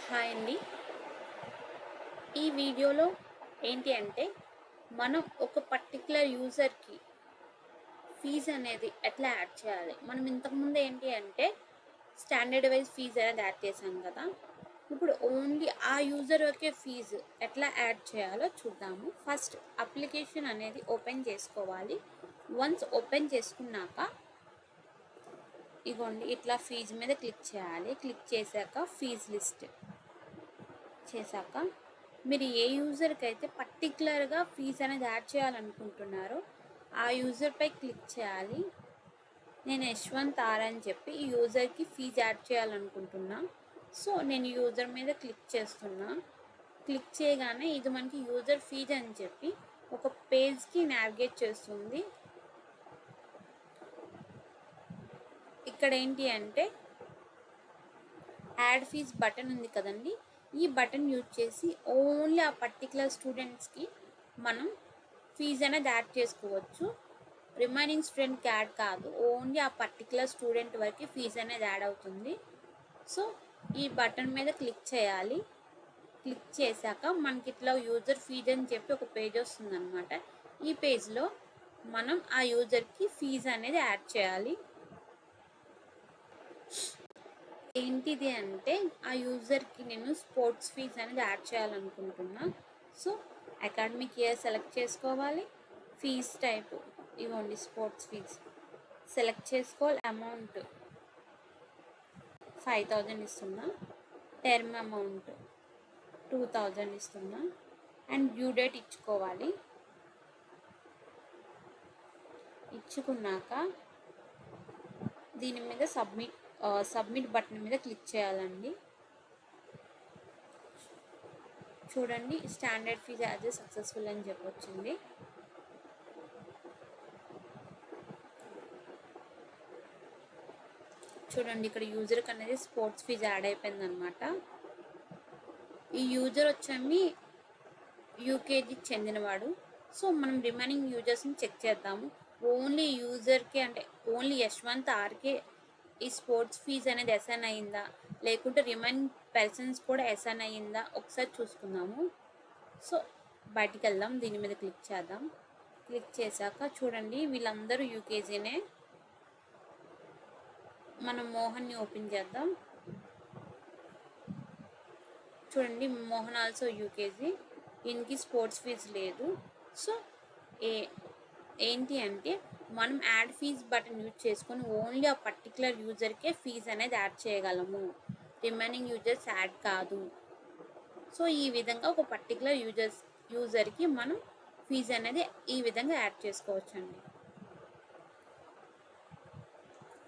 Hi అండి. ఈ వీడియోలో ఏంటి అంటే మనం ఒక పర్టిక్యులర్ యూజర్కి ఫీజు అనేది ఎట్లా యాడ్ చేయాలి. మనం ఇంతకుముందు ఏంటి అంటే స్టాండర్డ్ వైజ్ ఫీజు అనేది యాడ్ చేసాం కదా. ఇప్పుడు ఓన్లీ ఆ యూజర్ వరకే ఫీజు ఎట్లా యాడ్ చేయాలో చూద్దాము. ఫస్ట్ అప్లికేషన్ అనేది ఓపెన్ చేసుకోవాలి. వన్స్ ఓపెన్ చేసుకున్నాక ఇగోండి ఇట్లా ఫీజు మీద క్లిక్ చేయాలి. క్లిక్ చేశాక ఫీజు లిస్ట్ చేశాక మీరు ఏ యూజర్కి అయితే పర్టికులర్గా ఫీజు అనేది యాడ్ చేయాలనుకుంటున్నారో ఆ యూజర్పై క్లిక్ చేయాలి. నేను యశ్వంత్ ఆర్ అని చెప్పి ఈ యూజర్కి ఫీజు యాడ్ చేయాలనుకుంటున్నా. సో నేను యూజర్ మీద క్లిక్ చేస్తున్నా. క్లిక్ చేయగానే ఇది మనకి యూజర్ ఫీజు అని చెప్పి ఒక పేజ్కి నావిగేట్ చేస్తుంది. ఇక్కడ ఏంటి అంటే యాడ్ ఫీజ్ బటన్ ఉంది కదండి. ఈ బటన్ యూజ్ చేసి ఓన్లీ ఆ పర్టికులర్ స్టూడెంట్స్కి మనం ఫీజు అనేది యాడ్ చేసుకోవచ్చు. రిమైనింగ్ స్టూడెంట్కి యాడ్ కాదు, ఓన్లీ ఆ పర్టికులర్ స్టూడెంట్ వరకు ఫీజు అనేది యాడ్ అవుతుంది. సో ఈ బటన్ మీద క్లిక్ చేయాలి. క్లిక్ చేశాక మనకి ఇట్లా యూజర్ ఫీజు అని చెప్పి ఒక పేజ్ వస్తుంది అనమాట. ఈ పేజ్లో మనం ఆ యూజర్కి ఫీజు అనేది యాడ్ చేయాలి. ఏంటిది అంటే ఆ యూజర్కి నేను స్పోర్ట్స్ ఫీజ్ అనేది యాడ్ చేయాలనుకుంటున్నా. సో అకాడమిక్ ఇయర్ సెలెక్ట్ చేసుకోవాలి. ఫీజ్ టైప్ ఇవ్వండి స్పోర్ట్స్ ఫీజ్ సెలెక్ట్ చేసుకోవాలి. అమౌంట్ 5000 ఇస్తున్నా. టర్మ్ అమౌంట్ 2000 ఇస్తున్నా. అండ్ డ్యూ డేట్ ఇచ్చుకోవాలి. ఇచ్చుకున్నాక దీని మీద సబ్మిట్ బటన్ మీద క్లిక్ చేయాలండి. చూడండి స్టాండర్డ్ ఫీజ్ యాజ్ సక్సెస్ఫుల్ అని చెప్పొచ్చింది. చూడండి ఇక్కడ యూజర్కి అనేది స్పోర్ట్స్ ఫీజ్ యాడ్ అయిపోయింది అనమాట. ఈ యూజర్ వచ్చి యూకేజీకి చెందినవాడు. సో మనం రిమైనింగ్ యూజర్స్ని చెక్ చేద్దాము. ఓన్లీ యూజర్కి అంటే ఓన్లీ యశ్వంత్ ఆర్కే ఈ స్పోర్ట్స్ ఫీజ్ అనేది అసైన్ అయ్యిందా, లేకుంటే రిమైనింగ్ పర్సన్స్ కూడా అసైన్ అయ్యిందా ఒకసారి చూసుకుందాము. సో బయటికి వెళ్దాం. దీని మీద క్లిక్ చేద్దాం. క్లిక్ చేశాక చూడండి వీళ్ళందరూ యూకేజీనే. మనం మోహన్ని ఓపెన్ చేద్దాం. చూడండి మోహన్ ఆల్సో యూకేజీ. ఈయనకి స్పోర్ట్స్ ఫీజ్ లేదు. సో ఏంటి అంటే మనం యాడ్ ఫీజ్ బటన్ యూజ్ చేసుకొని ఓన్లీ ఆ పర్టికులర్ యూజర్కే ఫీజ్ అనేది యాడ్ చేయగలము. రిమైనింగ్ యూజర్స్ యాడ్ కాదు. సో ఈ విధంగా ఒక పర్టికులర్ యూజర్కి మనం ఫీజ్ అనేది ఈ విధంగా యాడ్ చేసుకోవచ్చండి.